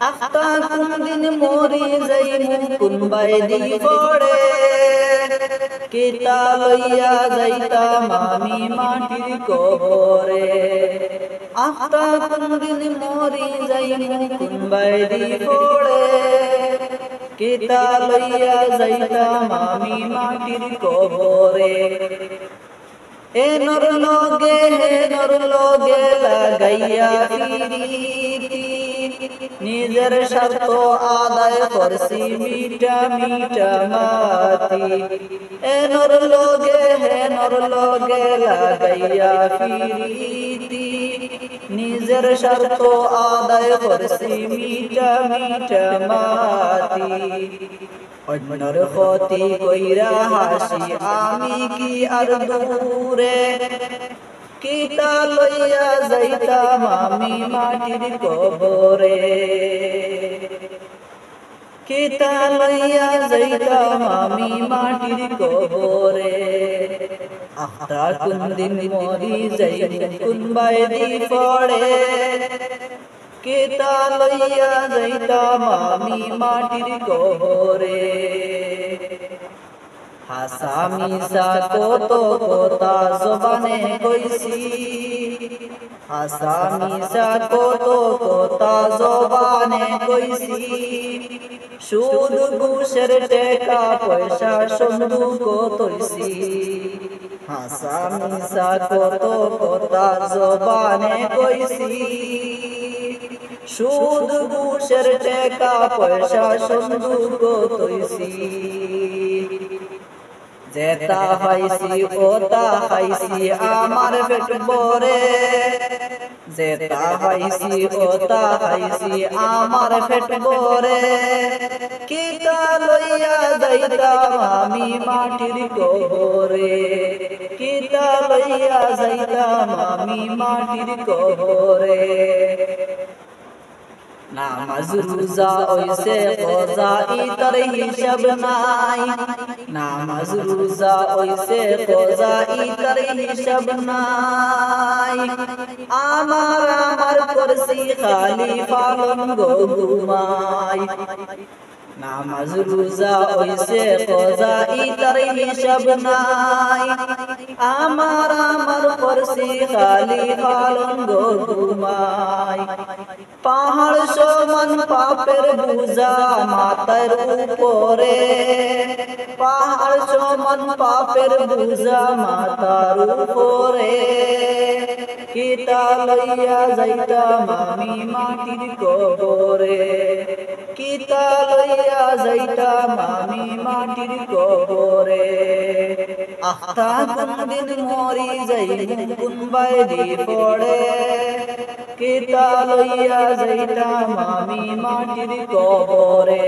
আখতা কোনদিন মরি যাইমু কোনবাই দি পড়ে কিতা লইয়া যাইতাম আমি মাটির কবরে আখতা কোনদিন মরি যাইমু কোনবাই দি পড়ে কিতা লইয়া যাইতাম আমি মাটির কবরে হে নর লগে লাগাইয়া ফিরিতি নিজের স্বার্থ আদায় করছি মিটা মিটা মাতি হে নর লগে লাগাইয়া ফিরিতি নিজের স্বার্থ আদায় করছি মিটা মিটা মাতি অন্যর ক্ষতি কইরা হাসি আমি কি আর দূরে কিতা লইয়া যাইতাম আমি মাটির কবরে কিতা লইয়া যাইতাম আমি মাটির কবরে আখতা কোনদিন মরি যাইমু কোনবাই দি পড়ে কিতা লইয়া যাইতাম আমি মাটির কবরে হাসা মিশা কত কথা জবানে কইছি হাসা মিশা কত কথা জবানে কইছি সুদ ঘুষের টাকা পয়সা সন্দুক তৈছি হাসা মিশা কত কথা জবানে কইছি সুদ ঘুষের টাকা পয়সা সন্দুক তৈছি যেটা পাইছি ওটা খাইছি আমার পেট ভরে যেটা পাইছি ওটা খাইছি আমার পেট ভরে কিতা লইয়া যাইতাম আমি মাটির কবরে কিতা লইয়া যাইতাম আমি মাটির কবরে নামাজ রোজা ওইসে কজা ইতার হিসাব নাই নামাজ রোজা ওইসে কজা ইতার হিসাব নাই আমার করছি খালি পালন গো ঘুমাই নামাজ রোজা ওইসে কজা ইতার হিসাব নাই আমার করছি খালি পালন গো ঘুমাই পাহাড় সমান পাপের বুঝা মাথার উপরে পাহাড় সমান পাপের বুঝা মাথার উপরে কিতা লইয়া যাইতাম আমি মাটির কবরে কিতা লইয়া যাইতাম আমি মাটির কবরে আখতা কোনদিন মরি যাইমু কোনবাই দি পড়ে কিতা লইয়া যাইতাম আমি মাটির কবরে।